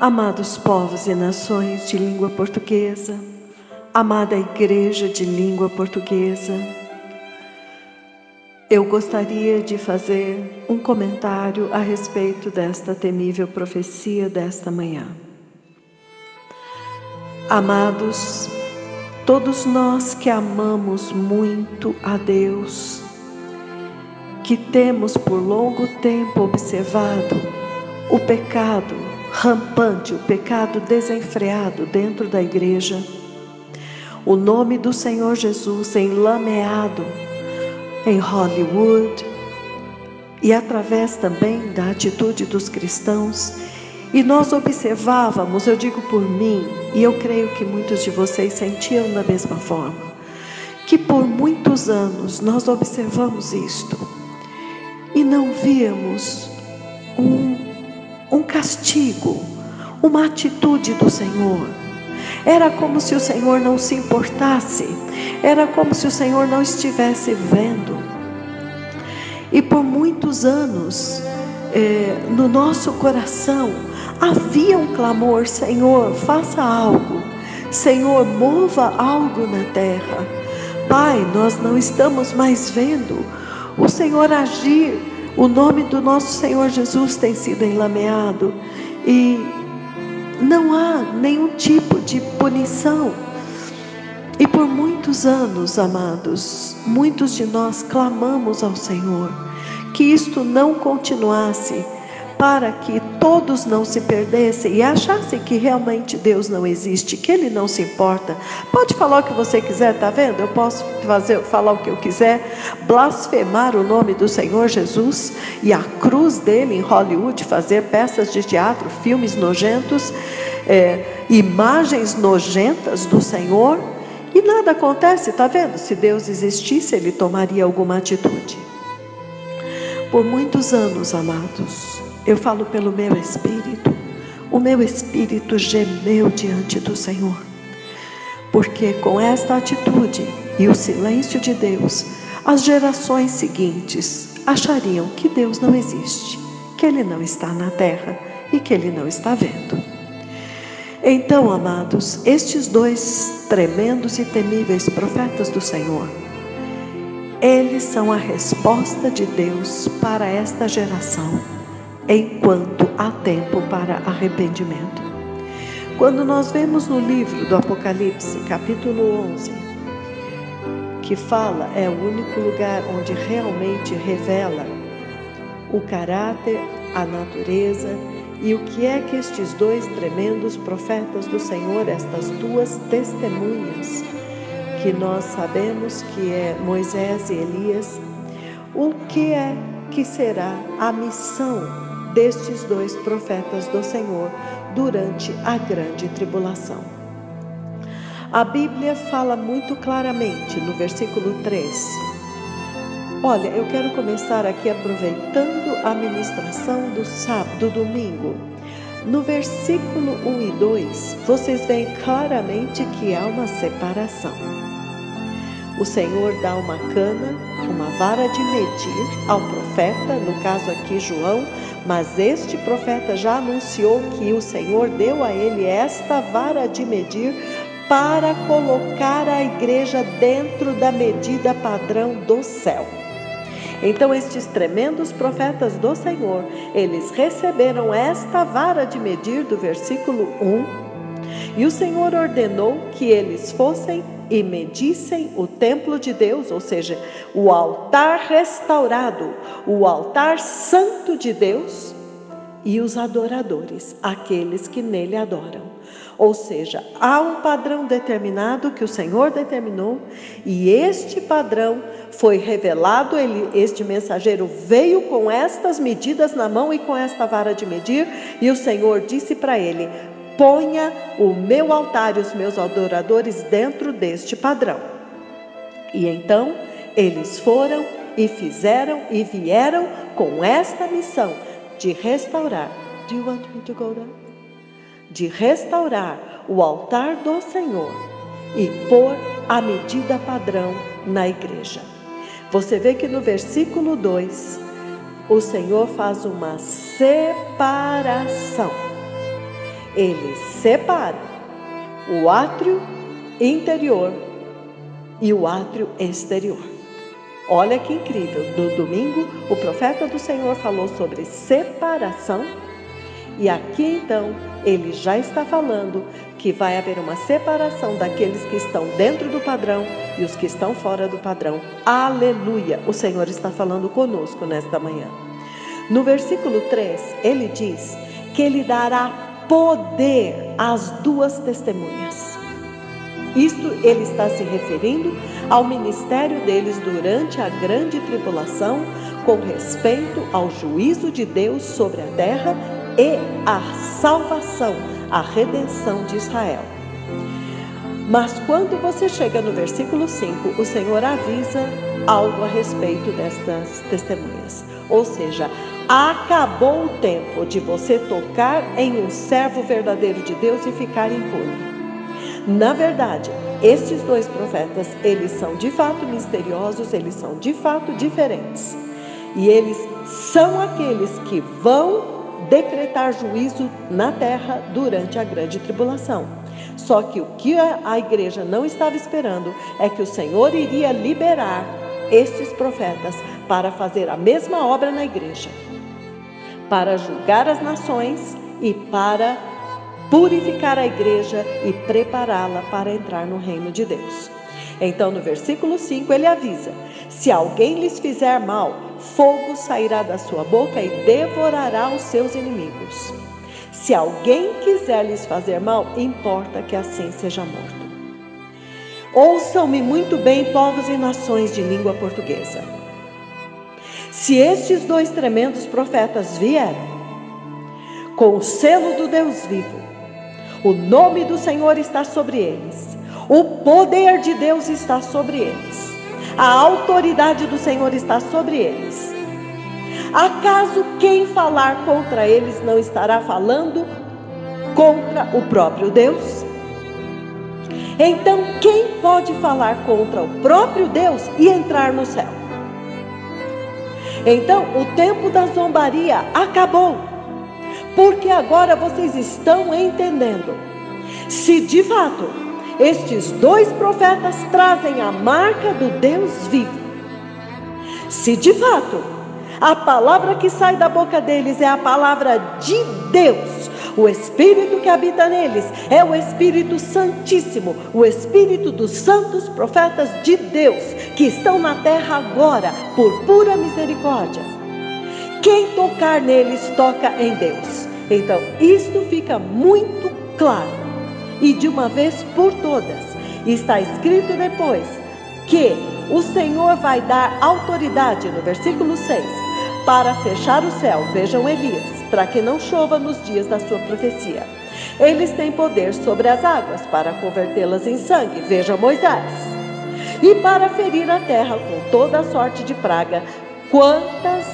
Amados povos e nações de língua portuguesa, amada igreja de língua portuguesa, eu gostaria de fazer um comentário a respeito desta temível profecia desta manhã. Amados, todos nós que amamos muito a Deus, que temos por longo tempo observado o pecado rampante, o pecado desenfreado dentro da igreja, o nome do Senhor Jesus enlameado em Hollywood e através também da atitude dos cristãos, e nós observávamos, eu digo por mim, e eu creio que muitos de vocês sentiam da mesma forma, que por muitos anos nós observamos isto e não víamos um castigo, uma atitude do Senhor. Era como se o Senhor não se importasse, era como se o Senhor não estivesse vendo. E por muitos anos, no nosso coração, havia um clamor: Senhor, faça algo, Senhor, mova algo na terra. Pai, nós não estamos mais vendo o Senhor agir. O nome do nosso Senhor Jesus tem sido enlameado e não há nenhum tipo de punição. E por muitos anos, amados, muitos de nós clamamos ao Senhor que isto não continuasse, para que todos não se perdessem e achassem que realmente Deus não existe, que Ele não se importa. Pode falar o que você quiser, tá vendo? Eu posso falar o que eu quiser, blasfemar o nome do Senhor Jesus e a cruz dele em Hollywood, fazer peças de teatro, filmes nojentos, imagens nojentas do Senhor, e nada acontece, tá vendo? Se Deus existisse, Ele tomaria alguma atitude. Por muitos anos, amados, eu falo pelo meu espírito, o meu espírito gemeu diante do Senhor, porque com esta atitude e o silêncio de Deus, as gerações seguintes achariam que Deus não existe, que Ele não está na terra e que Ele não está vendo. Então, amados, estes dois tremendos e temíveis profetas do Senhor, eles são a resposta de Deus para esta geração, enquanto há tempo para arrependimento. Quando nós vemos no livro do Apocalipse, capítulo 11, que fala, é o único lugar onde realmente revela o caráter, a natureza e o que é que estes dois tremendos profetas do Senhor, estas duas testemunhas, que nós sabemos que é Moisés e Elias, o que é que será a missão destes dois profetas do Senhor durante a grande tribulação. A Bíblia fala muito claramente no versículo 3. Olha, eu quero começar aqui aproveitando a ministração do sábado, do domingo. No versículo 1 e 2, vocês veem claramente que há uma separação. O Senhor dá uma cana, uma vara de medir ao profeta, no caso aqui João, mas este profeta já anunciou que o Senhor deu a ele esta vara de medir para colocar a igreja dentro da medida padrão do céu. Então estes tremendos profetas do Senhor, eles receberam esta vara de medir do versículo 1, e o Senhor ordenou que eles fossem e medissem o templo de Deus, ou seja, o altar restaurado, o altar santo de Deus, e os adoradores, aqueles que nele adoram. Ou seja, há um padrão determinado que o Senhor determinou, e este padrão foi revelado, este mensageiro veio com estas medidas na mão e com esta vara de medir, e o Senhor disse para ele: ponha o meu altar e os meus adoradores dentro deste padrão. E então eles foram e fizeram e vieram com esta missão de restaurar. Do you want me to go down? De restaurar o altar do Senhor e pôr a medida padrão na igreja. Você vê que no versículo 2, o Senhor faz uma separação. ele separa o átrio interior e o átrio exterior. Olha que incrível, no domingo o profeta do Senhor falou sobre separação, e aqui então ele já está falando que vai haver uma separação daqueles que estão dentro do padrão e os que estão fora do padrão. Aleluia! O Senhor está falando conosco nesta manhã. No versículo 3, ele diz que ele dará poder às duas testemunhas. Isto ele está se referindo ao ministério deles durante a grande tribulação, com respeito ao juízo de Deus sobre a terra e a salvação, a redenção de Israel. Mas quando você chega no versículo 5, o Senhor avisa algo a respeito destas testemunhas. Ou seja, acabou o tempo de você tocar em um servo verdadeiro de Deus e ficar impune. Na verdade, estes dois profetas, eles são de fato misteriosos, eles são de fato diferentes. E eles são aqueles que vão decretar juízo na terra durante a grande tribulação. Só que o que a igreja não estava esperando é que o Senhor iria liberar estes profetas para fazer a mesma obra na igreja, para julgar as nações e para purificar a igreja e prepará-la para entrar no reino de Deus. Então no versículo 5 ele avisa: se alguém lhes fizer mal, fogo sairá da sua boca e devorará os seus inimigos. Se alguém quiser lhes fazer mal, importa que assim seja morto. Ouçam-me muito bem, povos e nações de língua portuguesa. Se estes dois tremendos profetas vieram com o selo do Deus vivo, o nome do Senhor está sobre eles, o poder de Deus está sobre eles, a autoridade do Senhor está sobre eles. Acaso quem falar contra eles não estará falando contra o próprio Deus? Então quem pode falar contra o próprio Deus e entrar no céu? Então o tempo da zombaria acabou, porque agora vocês estão entendendo. Se de fato estes dois profetas trazem a marca do Deus vivo, se de fato a palavra que sai da boca deles é a palavra de Deus, o Espírito que habita neles é o Espírito Santíssimo, o Espírito dos santos profetas de Deus, que estão na terra agora, por pura misericórdia. Quem tocar neles, toca em Deus. Então, isto fica muito claro, e de uma vez por todas, está escrito depois, que o Senhor vai dar autoridade, no versículo 6, para fechar o céu. Vejam Elias, para que não chova nos dias da sua profecia. Eles têm poder sobre as águas, para convertê-las em sangue. Veja Moisés. E para ferir a terra com toda a sorte de praga, quantas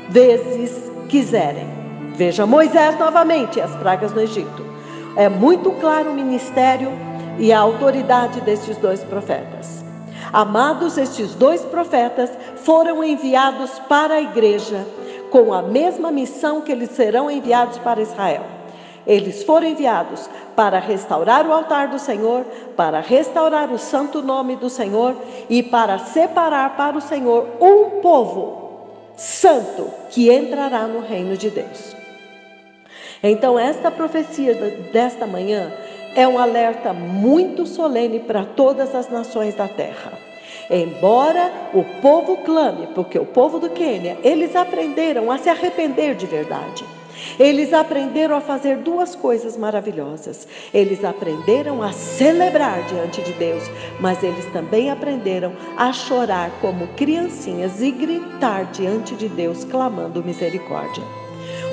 vezes quiserem. Veja Moisés novamente, as pragas no Egito. É muito claro o ministério e a autoridade destes dois profetas. Amados, estes dois profetas foram enviados para a igreja com a mesma missão que eles serão enviados para Israel. Eles foram enviados para restaurar o altar do Senhor, para restaurar o santo nome do Senhor e para separar para o Senhor um povo santo que entrará no reino de Deus. Então esta profecia desta manhã é um alerta muito solene para todas as nações da terra. Embora o povo clame, porque o povo do Quênia, eles aprenderam a se arrepender de verdade. Eles aprenderam a fazer duas coisas maravilhosas. Eles aprenderam a celebrar diante de Deus, mas eles também aprenderam a chorar como criancinhas e gritar diante de Deus, clamando misericórdia.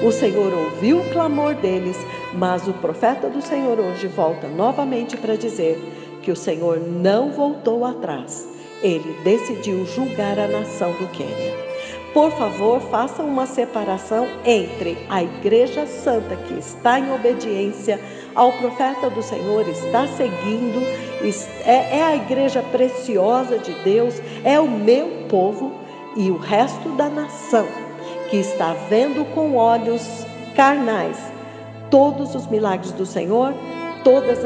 O Senhor ouviu o clamor deles, mas o profeta do Senhor hoje volta novamente para dizer que o Senhor não voltou atrás. Ele decidiu julgar a nação do Quênia. Por favor, façam uma separação entre a igreja santa que está em obediência ao profeta do Senhor, está seguindo, é a igreja preciosa de Deus, é o meu povo, e o resto da nação que está vendo com olhos carnais todos os milagres do Senhor, todas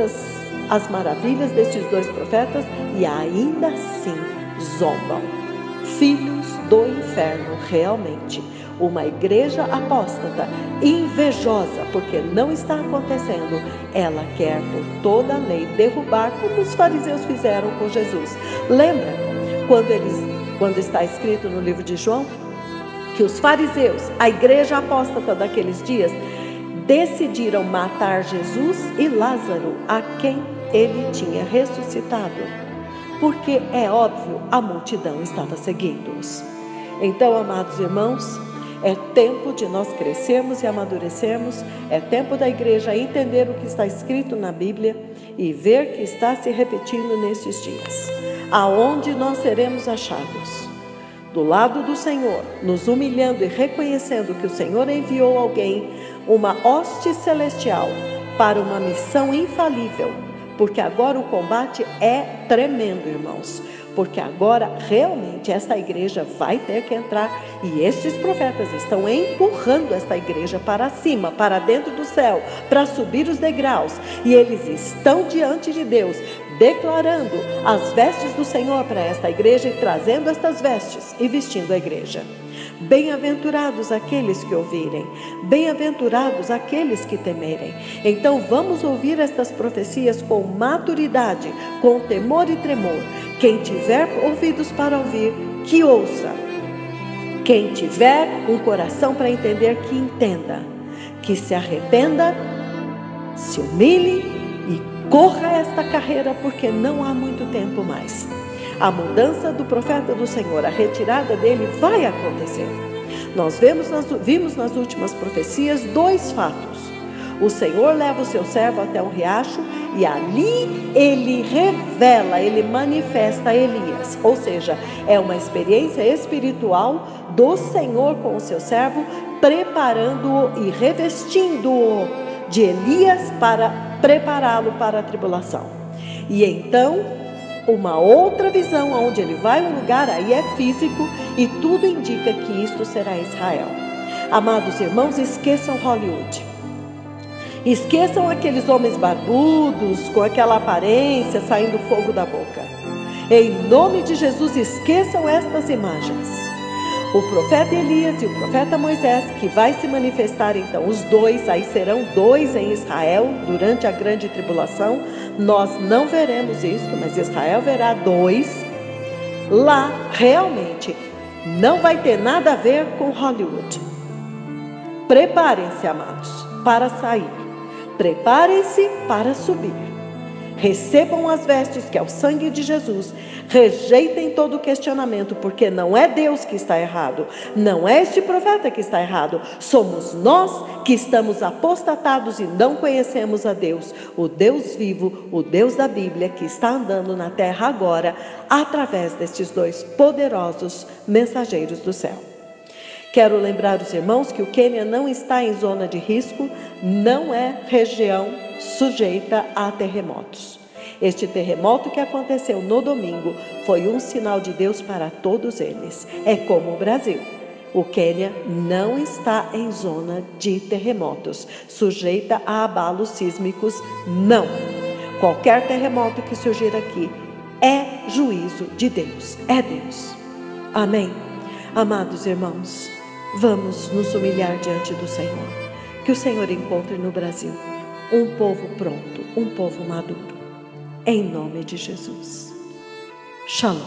as maravilhas destes dois profetas, e ainda assim zombam. Filhos do inferno, realmente. Uma igreja apóstata, invejosa, porque não está acontecendo. Ela quer por toda a lei derrubar, como os fariseus fizeram com Jesus. Lembra quando está escrito no livro de João, que os fariseus, a igreja apóstata daqueles dias, decidiram matar Jesus e Lázaro, a quem ele tinha ressuscitado, porque é óbvio, a multidão estava seguindo-os. Então, amados irmãos, é tempo de nós crescermos e amadurecermos, é tempo da igreja entender o que está escrito na Bíblia e ver que está se repetindo nesses dias. Aonde nós seremos achados? Do lado do Senhor, nos humilhando e reconhecendo que o Senhor enviou alguém, uma hoste celestial, para uma missão infalível, porque agora o combate é tremendo, irmãos, porque agora realmente esta igreja vai ter que entrar, e estes profetas estão empurrando esta igreja para cima, para dentro do céu, para subir os degraus, e eles estão diante de Deus, declarando as vestes do Senhor para esta igreja e trazendo estas vestes e vestindo a igreja. Bem-aventurados aqueles que ouvirem, bem-aventurados aqueles que temerem. Então vamos ouvir estas profecias com maturidade, com temor e tremor. Quem tiver ouvidos para ouvir, que ouça. Quem tiver um coração para entender, que entenda. Que se arrependa, se humilhe e corra esta carreira, porque não há muito tempo mais. A mudança do profeta do Senhor, a retirada dele vai acontecer. Nós vimos nas últimas profecias dois fatos. O Senhor leva o seu servo até um riacho e ali ele revela, ele manifesta Elias. Ou seja, é uma experiência espiritual do Senhor com o seu servo, preparando-o e revestindo-o de Elias para prepará-lo para a tribulação. E então, uma outra visão, onde ele vai a um lugar, aí é físico, e tudo indica que isto será Israel. Amados irmãos, esqueçam Hollywood. Esqueçam aqueles homens barbudos, com aquela aparência, saindo fogo da boca. Em nome de Jesus, esqueçam estas imagens. O profeta Elias e o profeta Moisés, que vai se manifestar então, os dois, aí serão dois em Israel, durante a grande tribulação. Nós não veremos isso, mas Israel verá dois. Lá, realmente, não vai ter nada a ver com Hollywood. Preparem-se, amados, para sair. Preparem-se para subir. Recebam as vestes, que é o sangue de Jesus. Rejeitem todo questionamento, porque não é Deus que está errado, não é este profeta que está errado, somos nós que estamos apostatados e não conhecemos a Deus, o Deus vivo, o Deus da Bíblia, que está andando na terra agora, através destes dois poderosos mensageiros do céu. Quero lembrar os irmãos que o Quênia não está em zona de risco, não é região sujeita a terremotos. Este terremoto que aconteceu no domingo foi um sinal de Deus para todos eles. É como o Brasil. O Quênia não está em zona de terremotos, sujeita a abalos sísmicos, não. Qualquer terremoto que surgir aqui é juízo de Deus, é Deus. Amém? Amados irmãos, vamos nos humilhar diante do Senhor. Que o Senhor encontre no Brasil um povo pronto, um povo maduro. Em nome de Jesus. Shalom.